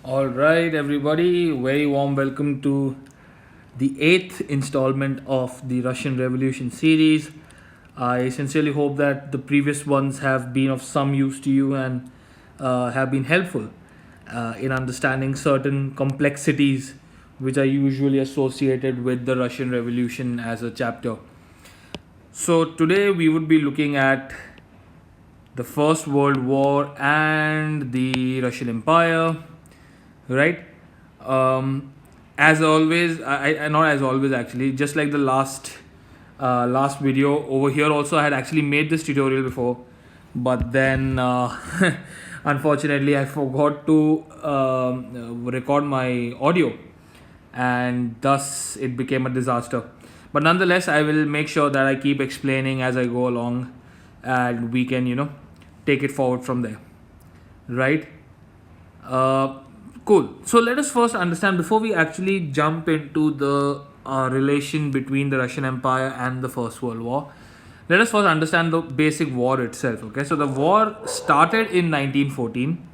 All right, everybody, very warm welcome to the eighth installment of the Russian Revolution series. I sincerely hope that the previous ones have been of some use to you and have been helpful in understanding certain complexities which are usually associated with the Russian Revolution as a chapter. So, today we would be looking at the First World War and the Russian Empire, right? Um, as always, I not as always actually, just like the last video over here. Also, I had actually made this tutorial before, but then unfortunately I forgot to record my audio, and thus it became a disaster. But nonetheless, I will make sure that I keep explaining as I go along, and we can take it forward from there, right? Uh, cool. So let us first understand before we actually jump into the relation between the Russian Empire and the First World War. Let us first understand the basic war itself. Okay, so the war started in 1914,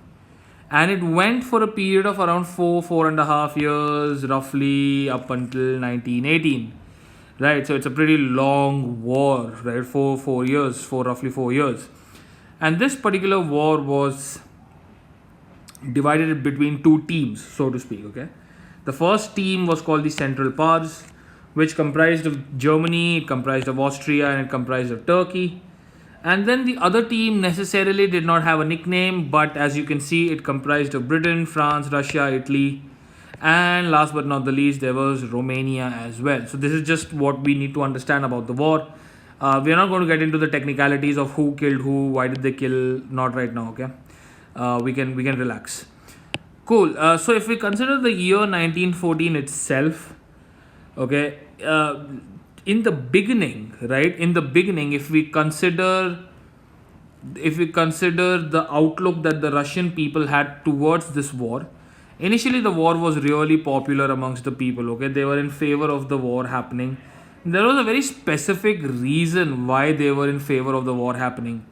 and it went for a period of around 4.5 years, roughly up until 1918. Right, so it's a pretty long war, right? Four years, for roughly 4 years, and this particular war was divided between two teams, so to speak. Okay, the first team was called the Central Powers, which comprised of Germany, it comprised of Austria, and it comprised of Turkey. And then the other team necessarily did not have a nickname, but as you can see, it comprised of Britain, France, Russia, Italy, and last but not the least, there was Romania as well. So this is just what we need to understand about the war. We are not going to get into the technicalities of who killed who, why did they kill, not right now. Okay, we can relax. Cool. So if we consider the year 1914 itself, okay, in the beginning, right? In the beginning, if we consider the outlook that the Russian people had towards this war, initially the war was really popular amongst the people. Okay, they were in favor of the war happening. There was a very specific reason why they were in favor of the war happening.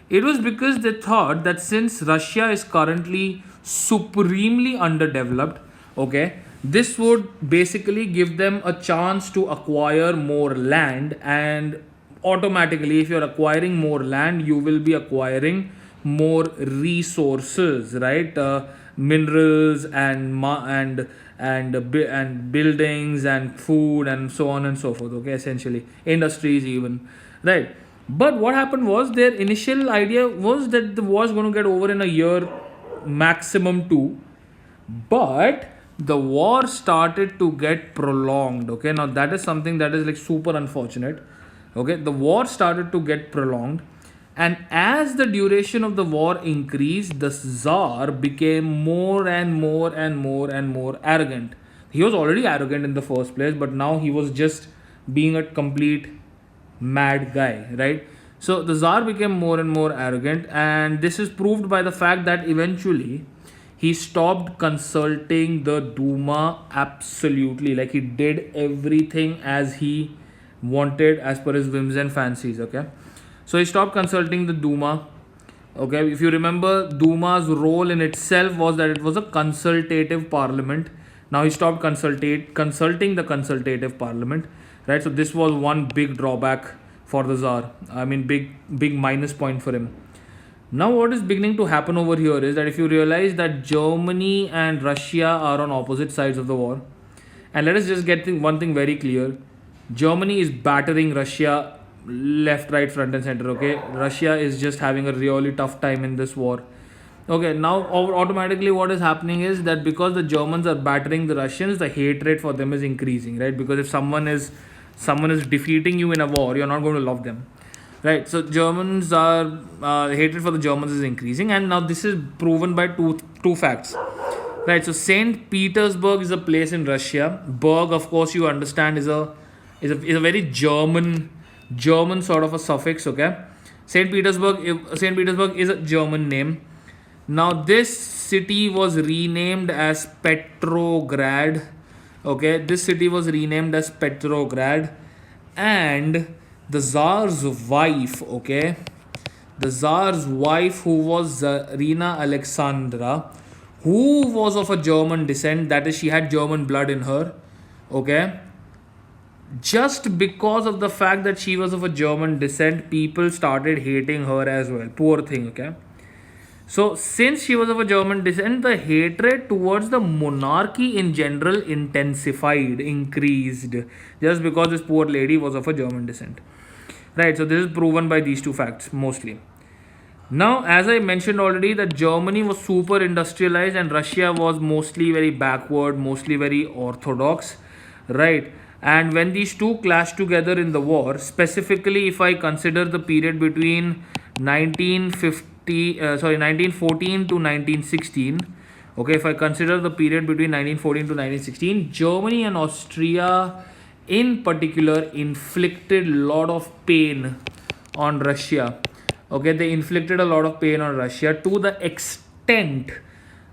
It was because they thought that since Russia is currently supremely underdeveloped, okay, this would basically give them a chance to acquire more land, and automatically, if you're acquiring more land, you will be acquiring more resources, right? Minerals and and buildings and food and so on and so forth. Okay, essentially industries even, right? But what happened was their initial idea was that the war is going to get over in a year, maximum two. But the war started to get prolonged. Okay, now that is something that is like super unfortunate. Okay, the war started to get prolonged, and as the duration of the war increased, the Tsar became more and more and more and more arrogant. He was already arrogant in the first place, but now he was just being a complete mad guy, right? So the Tsar became more and more arrogant, and this is proved by the fact that eventually he stopped consulting the Duma absolutely. Like he did everything as he wanted, as per his whims and fancies. Okay, so he stopped consulting the Duma. Okay, if you remember, Duma's role in itself was that it was a consultative parliament. Now he stopped consulting the consultative parliament, right? So this was one big drawback for the Tsar. I mean, big minus point for him. Now, what is beginning to happen over here is that if you realize that Germany and Russia are on opposite sides of the war, and let us just get one thing very clear: Germany is battering Russia left, right, front, and center. Okay, Russia is just having a really tough time in this war. Okay, now automatically what is happening is that because the Germans are battering the Russians, the hatred for them is increasing, right? Because if someone is defeating you in a war, you're not going to love them, right? So Germans are hatred for the Germans is increasing, and now this is proven by two facts, right? So Saint Petersburg is a place in Russia. Berg, of course, you understand, is a very German sort of a suffix. Okay, Saint Petersburg is a German name. Now this city was renamed as Petrograd. Okay, this city was renamed as Petrograd, and the Tsar's wife. Okay, the Tsar's wife, who was Zarina Alexandra, who was of a German descent, that is, she had German blood in her, okay? Just because of the fact that she was of a German descent, people started hating her as well. Poor thing, okay? So, since she was of a German descent, the hatred towards the monarchy in general intensified, increased, just because this poor lady was of a German descent. Right, so this is proven by these two facts mostly. Now, as I mentioned already, that Germany was super industrialized and Russia was mostly very backward, mostly very orthodox, right? And when these two clashed together in the war, specifically if I consider the period between 1914 to 1916, okay, if I consider the period between 1914 to 1916, Germany and Austria in particular inflicted a lot of pain on Russia. Okay, they inflicted a lot of pain on Russia to the extent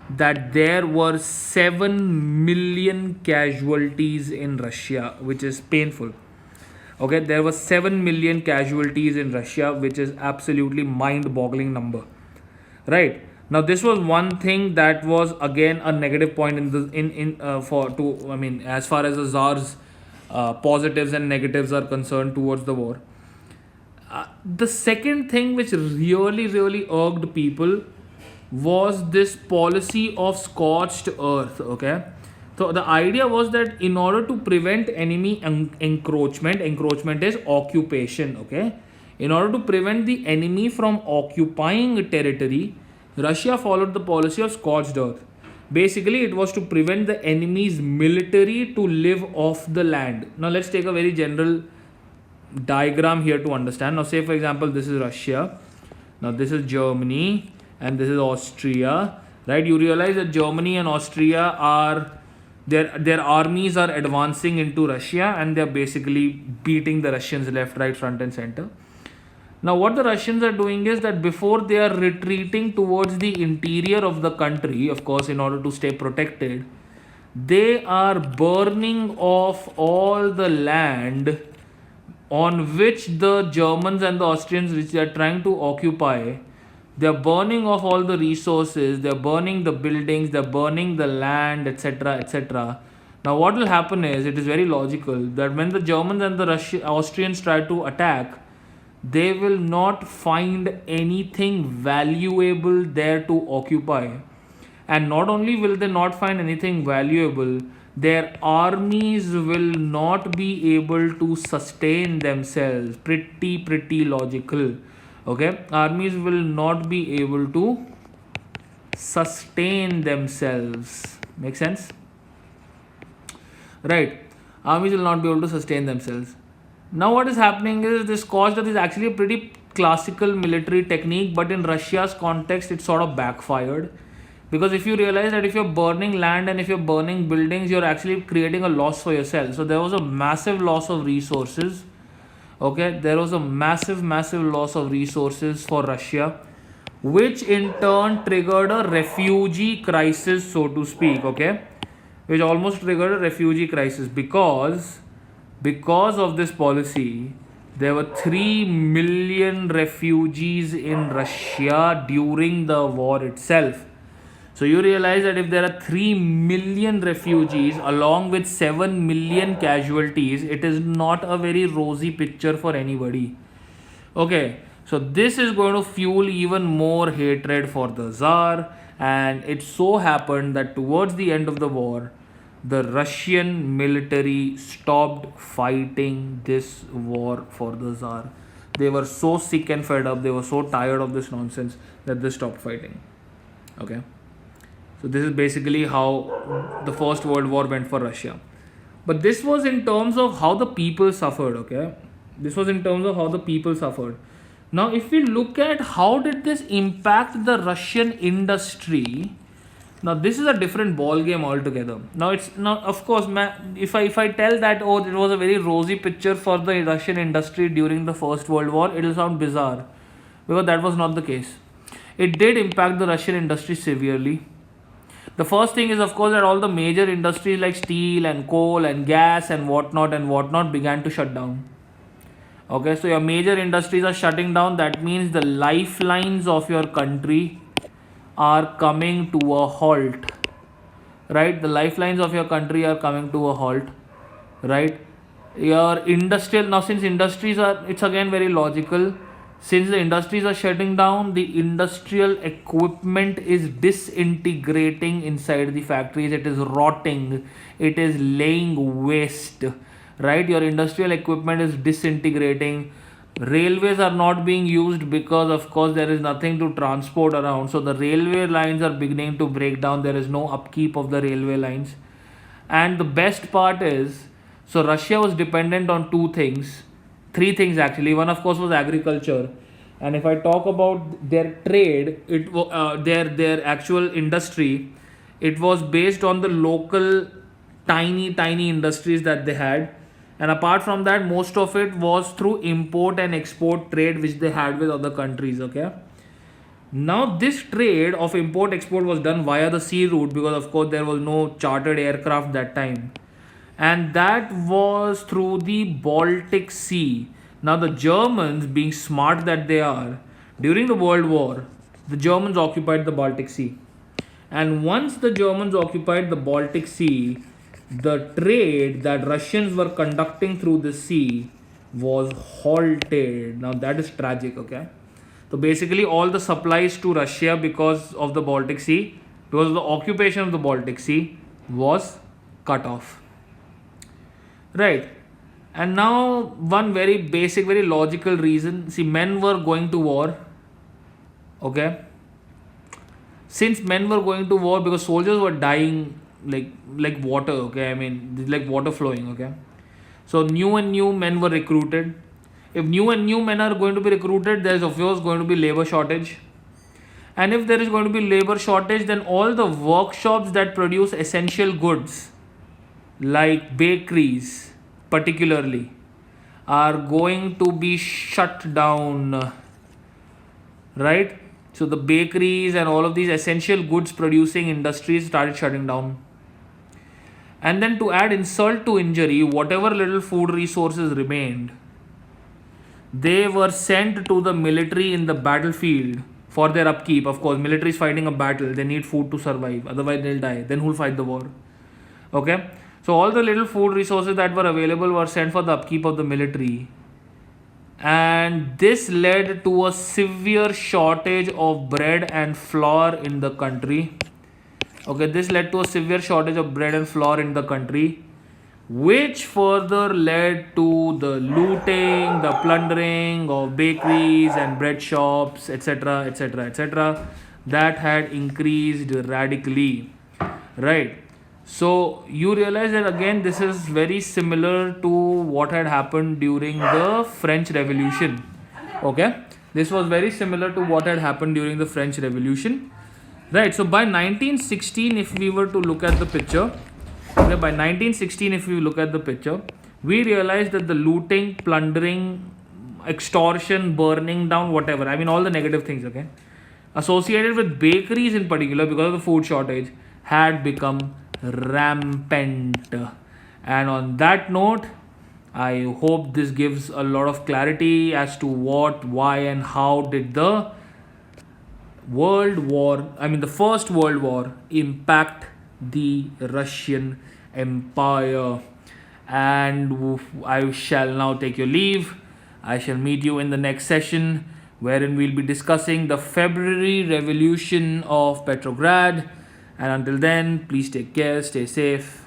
that there were 7 million casualties in Russia, which is painful. Okay, there were 7 million casualties in Russia, which is absolutely mind-boggling number. Right. Now this was one thing that was again a negative point in the in for to I mean as far as the Tsar's positives and negatives are concerned towards the war. The second thing which really irked people was this policy of scorched earth. Okay, so the idea was that in order to prevent enemy encroachment is occupation. Okay, in order to prevent the enemy from occupying territory, Russia followed the policy of scorched earth. Basically, it was to prevent the enemy's military to live off the land. Now let's take a very general diagram here to understand. Now say for example this is Russia, now this is Germany, and this is Austria, right? You realize that Germany and Austria are their armies are advancing into Russia and they're basically beating the Russians left, right, front and center. Now what the Russians are doing is that before they are retreating towards the interior of the country, of course in order to stay protected, they are burning off all the land on which the Germans and the Austrians, which they are trying to occupy, they are burning off all the resources, they are burning the buildings, they are burning the land, etc. etc. Now, what will happen is, it is very logical that when the Germans and the Austrians try to attack, they will not find anything valuable there to occupy. And not only will they not find anything valuable, their armies will not be able to sustain themselves. Pretty logical. Okay, armies will not be able to sustain themselves. Make sense? Right, armies will not be able to sustain themselves. Now what is happening is, this scorched earth is actually a pretty classical military technique, but in Russia's context it sort of backfired. Because if you realize that if you're burning land and if you're burning buildings, you're actually creating a loss for yourself. So there was a massive loss of resources. Okay, there was a massive loss of resources for Russia, which in turn triggered a refugee crisis, so to speak. Okay, which almost triggered a refugee crisis because of this policy. There were 3 million refugees in Russia during the war itself. So you realize that if there are 3 million refugees along with 7 million casualties, it is not a very rosy picture for anybody. Okay, so this is going to fuel even more hatred for the Tsar, and it so happened that towards the end of the war, the Russian military stopped fighting this war for the Tsar. They were so sick and fed up, they were so tired of this nonsense that they stopped fighting. Okay. So this is basically how the First World War went for Russia. But this was in terms of how the people suffered, okay? This was in terms of how the people suffered. Now, if we look at how did this impact the Russian industry, now this is a different ball game altogether. Now it's now, of course, if I tell that, oh, it was a very rosy picture for the Russian industry during the First World War, it will sound bizarre, because that was not the case. It did impact the Russian industry severely. The first thing is, of course, that all the major industries like steel and coal and gas and whatnot began to shut down. Okay, so your major industries are shutting down. That means the lifelines of your country are coming to a halt, right? The lifelines of your country are coming to a halt, right? Your industrial, now since industries are, it's again very logical, since the industries are shutting down, the industrial equipment is disintegrating inside the factories, it is rotting, it is laying waste, right? Your industrial equipment is disintegrating. Railways are not being used because of course there is nothing to transport around, so the railway lines are beginning to break down, there is no upkeep of the railway lines. And the best part is, so Russia was dependent on two things, three things actually. One, of course, was agriculture. And if I talk about their trade, their actual industry, it was based on the local tiny industries that they had. And apart from that, most of it was through import and export trade which they had with other countries. Okay. Now, this trade of import export was done via the sea route because, of course, there was no chartered aircraft that time, and that was through the Baltic Sea. Now, the Germans, being smart that they are, during the World War, the Germans occupied the Baltic Sea, and once the Germans occupied the Baltic Sea, the trade that Russians were conducting through the sea was halted. Now, that is tragic, okay? So basically, all the supplies to Russia because of the Baltic Sea, because of the occupation of the Baltic Sea, was cut off. Right. And now, one very basic, very logical reason. See, men were going to war. Okay. Since men were going to war, because soldiers were dying like water. Okay. I mean, like water flowing. Okay. So new and new men were recruited. If new and new men are going to be recruited, there is of course going to be labor shortage. And if there is going to be labor shortage, then all the workshops that produce essential goods, like bakeries particularly, are going to be shut down, right? So the bakeries and all of these essential goods producing industries started shutting down. And then to add insult to injury, whatever little food resources remained, they were sent to the military in the battlefield for their upkeep. Of course, military is fighting a battle, they need food to survive, otherwise they'll die. Then who'll fight the war? Okay, so all the little food resources that were available were sent for the upkeep of the military, and this led to a severe shortage of bread and flour in the country. Okay, this led to a severe shortage of bread and flour in the country, which further led to the looting, the plundering of bakeries and bread shops, etc., etc., etc., that had increased radically, right? So you realize that again, this is very similar to what had happened during the French Revolution. Okay, this was very similar to what had happened during the French Revolution, right? So by 1916, if we were to look at the picture, okay, by 1916, if we look at the picture, we realize that the looting, plundering, extortion, burning down, whatever, I mean, all the negative things, okay, associated with bakeries in particular because of the food shortage, had become rampant. And on that note, I hope this gives a lot of clarity as to what, why, and how did the the First World War impact the Russian Empire. And I shall now take your leave. I shall meet you in the next session, wherein we'll be discussing the February Revolution of Petrograd. And until then, please take care, stay safe.